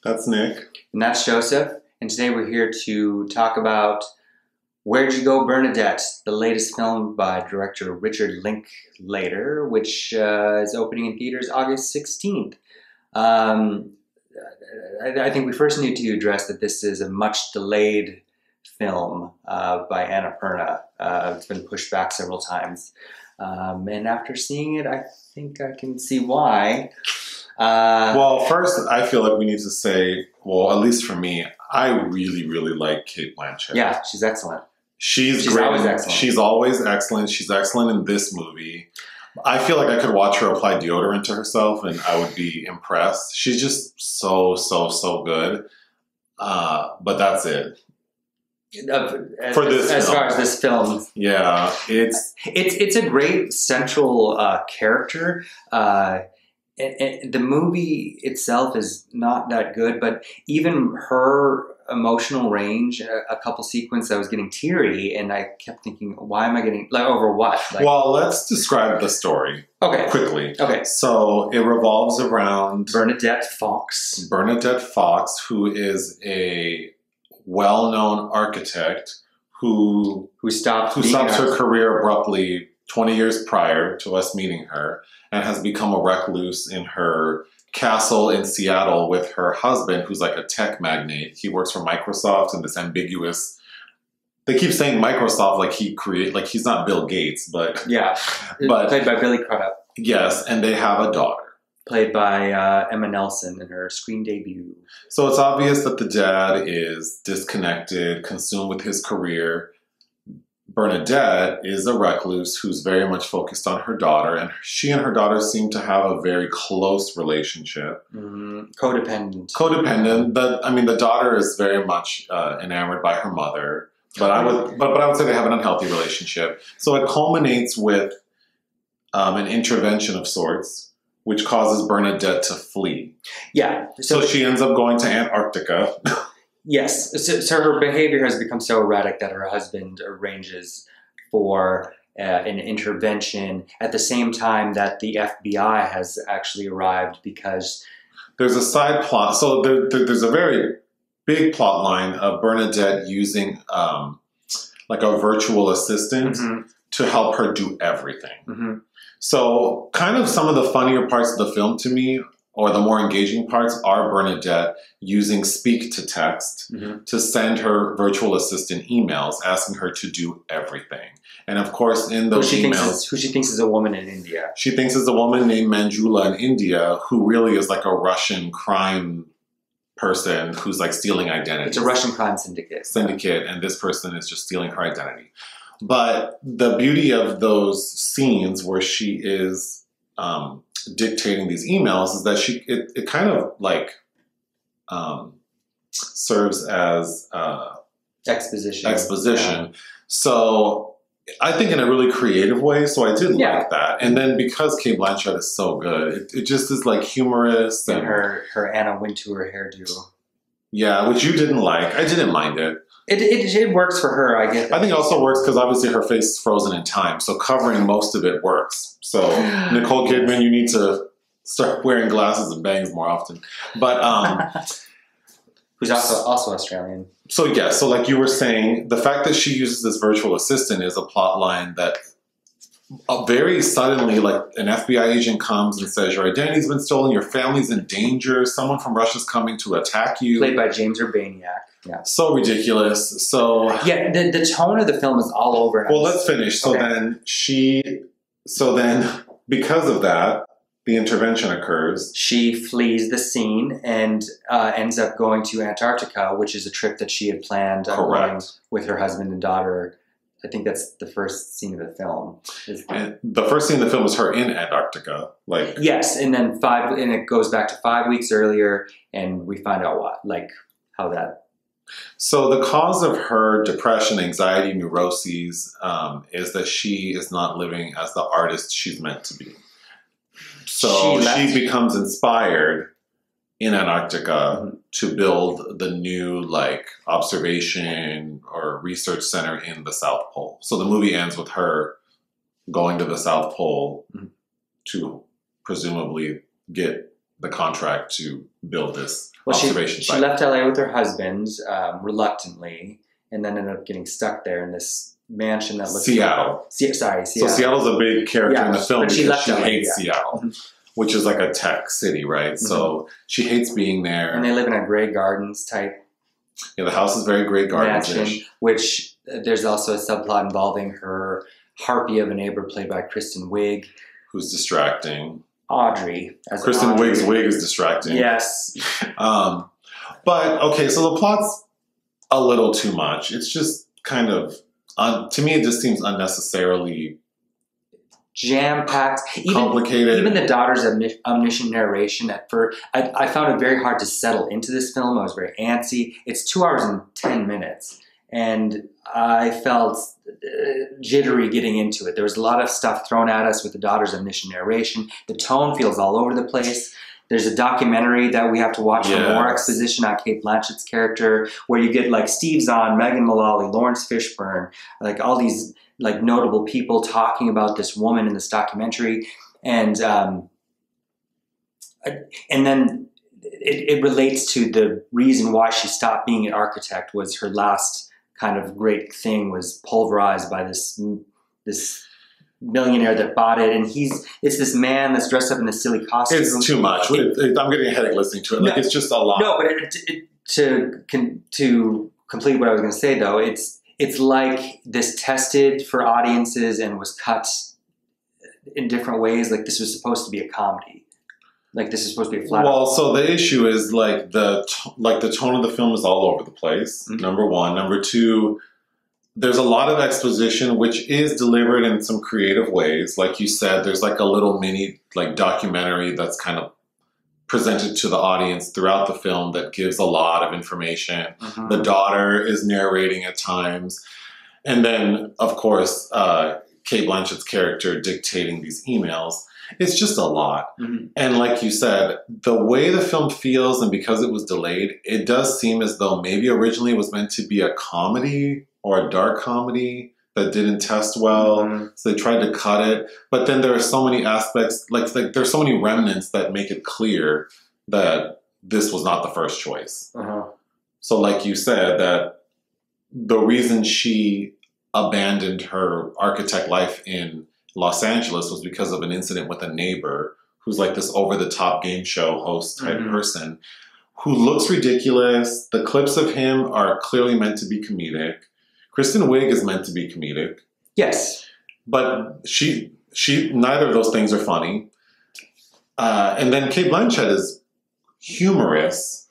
That's Nick. And that's Joseph. And today we're here to talk about Where'd You Go, Bernadette, the latest film by director Richard Linklater, which is opening in theaters August 16th. I think we first need to address that this is a much delayed film by Annapurna. It's been pushed back several times. And after seeing it, I think I can see why. Well, first, I feel like we need to say, well, at least for me, I really, really like Cate Blanchett. Yeah, she's excellent. She's great. Always excellent. She's always excellent. She's excellent in this movie. I feel like I could watch her apply deodorant to herself and I would be impressed. She's just so good. But that's it. For this as film. far as this film, yeah, it's a great central character. And the movie itself is not that good, but even her emotional range, a couple sequences, I was getting teary, and I kept thinking, why am I getting, like, over what? Like, well, let's describe the story quickly. Okay. So it revolves around Bernadette Fox. Bernadette Fox, who is a well-known architect who stopped her career abruptly 20 years prior to us meeting her, and has become a recluse in her castle in Seattle with her husband, who's like a tech magnate. He works for Microsoft, and this ambiguous. They keep saying Microsoft like he's not Bill Gates, but yeah, but played by Billy Crudup. Yes, and they have a daughter played by Emma Nelson in her screen debut. So it's obvious that the dad is disconnected, consumed with his career. Bernadette is a recluse who's very much focused on her daughter, and she and her daughter seem to have a very close relationship. Codependent. The daughter is very much enamored by her mother, but I would say they have an unhealthy relationship. So it culminates with an intervention of sorts, which causes Bernadette to flee. Yeah. So she ends up going to Antarctica. Yes. So her behavior has become so erratic that her husband arranges for an intervention at the same time that the FBI has actually arrived, because there's a side plot. So there's a very big plot line of Bernadette using like a virtual assistant to help her do everything. So kind of some of the funnier parts of the film to me, or the more engaging parts, are Bernadette using speak-to-text to send her virtual assistant emails asking her to do everything. And of course, in those emails... Who she thinks is a woman in India. She thinks is a woman named Manjula in India, who really is like a Russian crime person who's like stealing identity. It's a Russian crime syndicate. And this person is just stealing her identity. But the beauty of those scenes where she is... dictating these emails is that it kind of like serves as exposition. Yeah. So I think in a really creative way. So I did like that. And then because Cate Blanchett is so good, it just is like humorous, and her Anna Wintour hairdo. Yeah, which you didn't like. I didn't mind it. It works for her, I get that. I think it also works because obviously her face is frozen in time, so covering most of it works. So Nicole Kidman, you need to start wearing glasses and bangs more often. But who's also Australian. So yeah, so like you were saying, the fact that she uses this virtual assistant is a plot line that very suddenly, like an FBI agent comes and says, your identity's been stolen, your family's in danger, someone from Russia's coming to attack you. Played by James Urbaniak. Yeah. So ridiculous. So yeah, the tone of the film is all over. Well, let's finish. So then because of that, the intervention occurs. She flees the scene and ends up going to Antarctica, which is a trip that she had planned with her husband and daughter. I think that's the first scene of the film. And the first scene of the film is her in Antarctica. Yes, and then it goes back to 5 weeks earlier, and we find out how that. So the cause of her depression, anxiety, neuroses is that she is not living as the artist she's meant to be. So she becomes inspired in Antarctica to build the new observation or research center in the South Pole. So the movie ends with her going to the South Pole to presumably get the contract to build this observation she site. left LA with her husband reluctantly, and then ended up getting stuck there in this mansion that looks Seattle. Seattle. So Seattle's a big character in the film but because she LA, hates Seattle, which is like a tech city, right? So she hates being there. And they live in a Grey Gardens type the house is very Grey mansion, Gardens-ish. which there's also a subplot involving her harpy of a neighbor played by Kristen Wiig. Who's distracting. Audrey. Kristen Wiig's wig is distracting. Yes. But, okay, so the plot's a little too much. It's just kind of, to me, it just seems unnecessarily jam-packed. Complicated. Even the daughter's omniscient narration at first, I found it very hard to settle into this film. I was very antsy. It's 2 hours and 10 minutes. And I felt jittery getting into it. There was a lot of stuff thrown at us with the daughter's omniscient narration. The tone feels all over the place. There's a documentary that we have to watch for more exposition on Cate Blanchett's character, where you get like Steve Zahn, Megan Mullally, Laurence Fishburne, like all these like notable people talking about this woman in this documentary, and then it relates to the reason why she stopped being an architect. Was her last kind of great thing was pulverized by this millionaire that bought it, and it's this man that's dressed up in this silly costume. It's too much. I'm getting a headache listening to it. Like, it's just a lot. No, but to complete what I was going to say, though, it's like this tested for audiences and was cut in different ways. Like, this was supposed to be a comedy. Like, this is supposed to be a flat. Well, so the issue is like the tone of the film is all over the place. Mm-hmm. Number one. Number two, there's a lot of exposition, which is delivered in some creative ways. Like you said, there's like a little mini like documentary that's kind of presented to the audience throughout the film that gives a lot of information. Mm-hmm. The daughter is narrating at times. And then, of course, Cate Blanchett's character dictating these emails. It's just a lot. Mm-hmm. And like you said, the way the film feels, and because it was delayed, it does seem as though maybe originally it was meant to be a comedy or a dark comedy that didn't test well. Mm-hmm. So they tried to cut it. But then there are so many aspects, like there's so many remnants that make it clear that this was not the first choice. Uh-huh. So like you said, that the reason she abandoned her architect life in Los Angeles was because of an incident with a neighbor who's like this over-the-top game show host type person who looks ridiculous. The clips of him are clearly meant to be comedic. Kristen Wiig is meant to be comedic. Yes. But she neither of those things are funny. And then Cate Blanchett is humorous,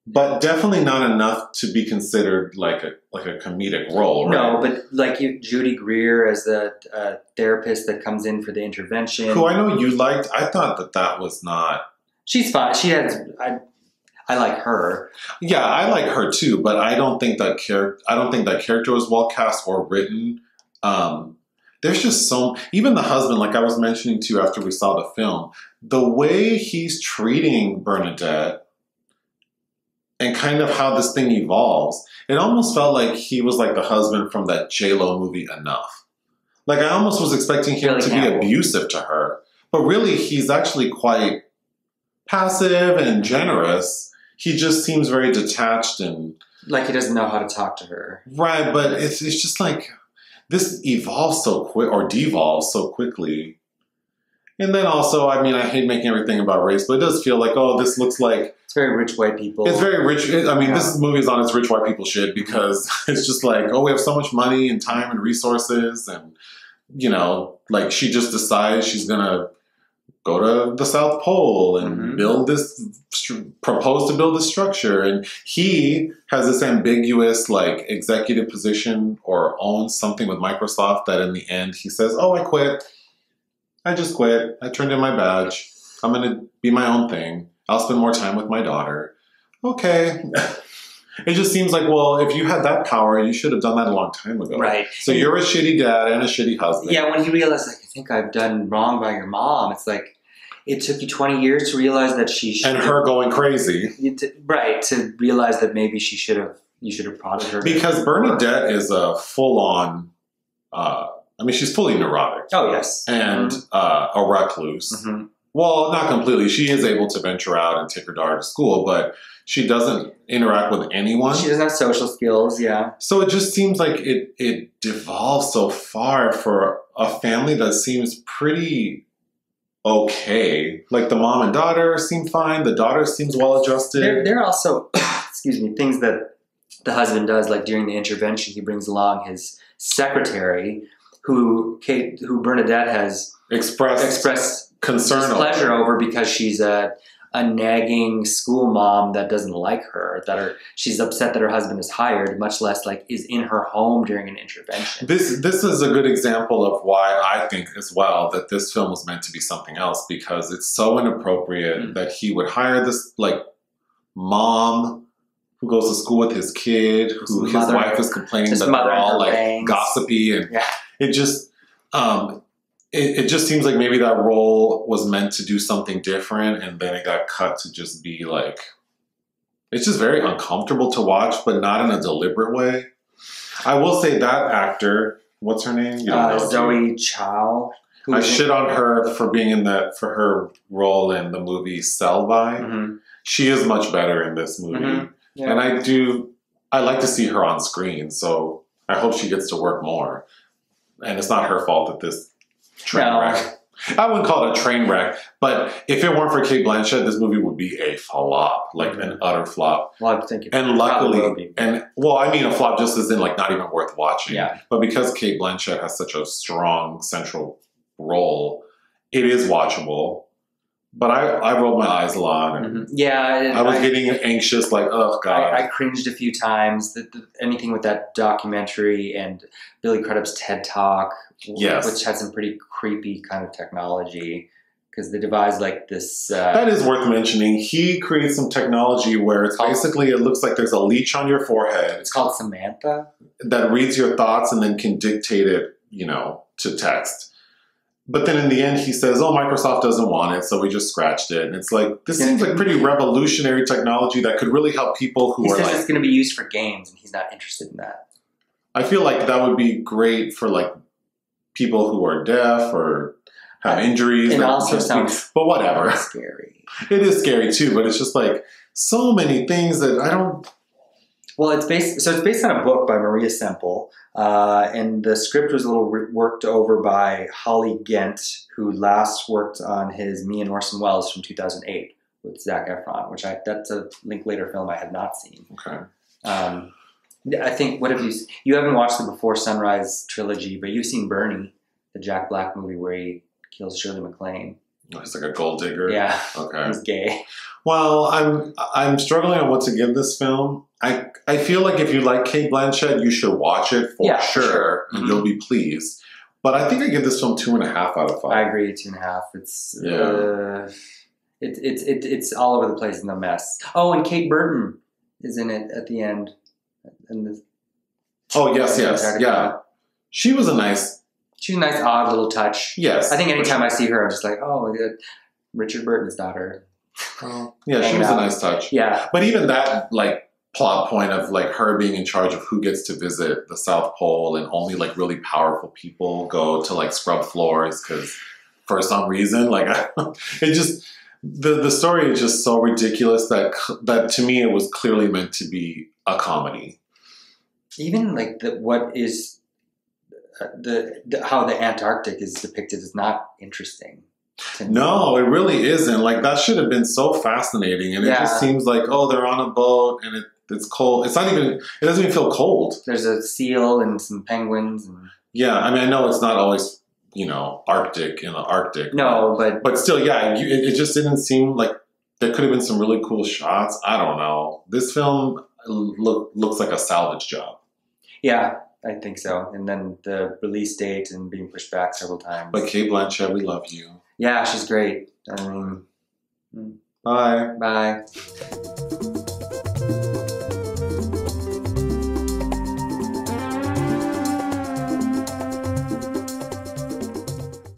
but definitely not enough to be considered like a comedic role, right? No, but like Judy Greer as the therapist that comes in for the intervention. Who I know you liked. I thought that was not... She's fine. I like her. Yeah, I like her too, but I don't think that character was well cast or written. There's just even the husband, like I was mentioning to you after we saw the film, the way he's treating Bernadette and kind of how this thing evolves, it almost felt like he was like the husband from that J-Lo movie Enough. Like I almost was expecting him to be abusive to her, but really he's actually quite passive and generous. He just seems very detached and... like he doesn't know how to talk to her. Right, but it's just like, this evolves so quick, or devolves so quickly. And then also, I mean, I hate making everything about race, but it does feel like, oh, this looks like... it's very rich white people. It's very rich. This movie is on its rich white people shit, because it's just like, oh, we have so much money and time and resources, and, you know, like she just decides she's going to go to the South Pole and propose to build this structure. And he has this ambiguous, like, executive position or owns something with Microsoft that in the end he says, oh, I quit. I just quit. I turned in my badge. I'm going to be my own thing. I'll spend more time with my daughter. Okay. It just seems like, well, if you had that power, you should have done that a long time ago. Right. So you're a shitty dad and a shitty husband. Yeah, when he realized, like, I think I've done wrong by your mom, it's like, it took you 20 years to realize that she should... and her going crazy. Right, to realize that maybe you should have prodded her. Because Bernadette is a full-on... she's fully neurotic. Oh, yes. And a recluse. Mm-hmm. Well, not completely. She is able to venture out and take her daughter to school, but she doesn't interact with anyone. She doesn't have social skills, yeah. So it just seems like it devolves so far for a family that seems pretty okay. Like the mom and daughter seem fine. The daughter seems well adjusted. There are also, excuse me, things that the husband does, like during the intervention, he brings along his secretary, who Bernadette has expressed concern pleasure over because she's a nagging school mom that doesn't like her, she's upset that her husband is hired, much less like is in her home during an intervention. This is a good example of why I think as well that this film was meant to be something else, because it's so inappropriate that he would hire this like mom who goes to school with his kid, who his wife is complaining that they're all like gossipy, and it just it just seems like maybe that role was meant to do something different, and then it got cut to just be like, it's just very uncomfortable to watch, but not in a deliberate way. I will say that actor, what's her name? You don't know, Zoe Chao. I shit on her for being in for her role in the movie Sell By. Mm-hmm. She is much better in this movie. Mm-hmm. Yeah. And I like to see her on screen, so I hope she gets to work more. And it's not her fault that this train wreck. I wouldn't call it a train wreck, but if it weren't for Cate Blanchett, this movie would be a flop, like an utter flop. Well, I think and luckily, I mean a flop just as in like not even worth watching. Yeah. But because Cate Blanchett has such a strong central role, it is watchable. But I rolled my eyes a lot. And I was getting anxious, like, oh, God. I cringed a few times. Anything with that documentary and Billy Crudup's TED Talk, which had some pretty creepy kind of technology, because they devised like this... that is worth mentioning. He created some technology where it's basically, it looks like there's a leech on your forehead. It's called Samantha? That reads your thoughts and then can dictate it, to text. But then in the end, he says, oh, Microsoft doesn't want it, so we just scratched it. And it's like, this seems like pretty revolutionary technology that could really help people who are like... He says it's going to be used for games, and he's not interested in that. I feel like that would be great for, like, people who are deaf or have injuries. It also sounds... But whatever. Scary. It is scary, too, but it's just, like, so many things that I don't... Well, it's based on a book by Maria Semple, and the script was a little worked over by Holly Gent, who last worked on his Me and Orson Welles from 2008 with Zac Efron, that's a Linklater film I had not seen. Okay. I think, you haven't watched the Before Sunrise trilogy, but you've seen Bernie, the Jack Black movie where he kills Shirley MacLaine. He's like a gold digger? Yeah. Okay. He's gay. Well, I'm struggling on what to give this film. I feel like if you like Cate Blanchett, you should watch it for sure, and you'll be pleased. But I think I give this film 2.5 out of 5. I agree, 2.5. It's all over the place in the mess. Oh, and Kate Burton is in it at the end. Yeah. She was a nice odd little touch. Yes. I think anytime I see her, I'm just like, oh, Richard Burton's daughter. Oh, yeah, she was a nice touch. Yeah. But even that, like, plot point of, like, her being in charge of who gets to visit the South Pole and only, like, really powerful people go to, like, scrub floors because for some reason, like, it just... The story is just so ridiculous that to me it was clearly meant to be a comedy. Even, like, how the Antarctic is depicted is not interesting. No, it really isn't. Like, that should have been so fascinating, and it just seems like, oh, they're on a boat and it's cold. It doesn't even feel cold. There's a seal and some penguins. Yeah, I mean, I know it's not always, Arctic in the Arctic. No, but still, it just didn't seem like there could have been some really cool shots. I don't know. This film looks like a salvage job. Yeah, I think so. And then the release date and being pushed back several times. But Cate Blanchett, we love you. Yeah, she's great. I mean, bye. Bye.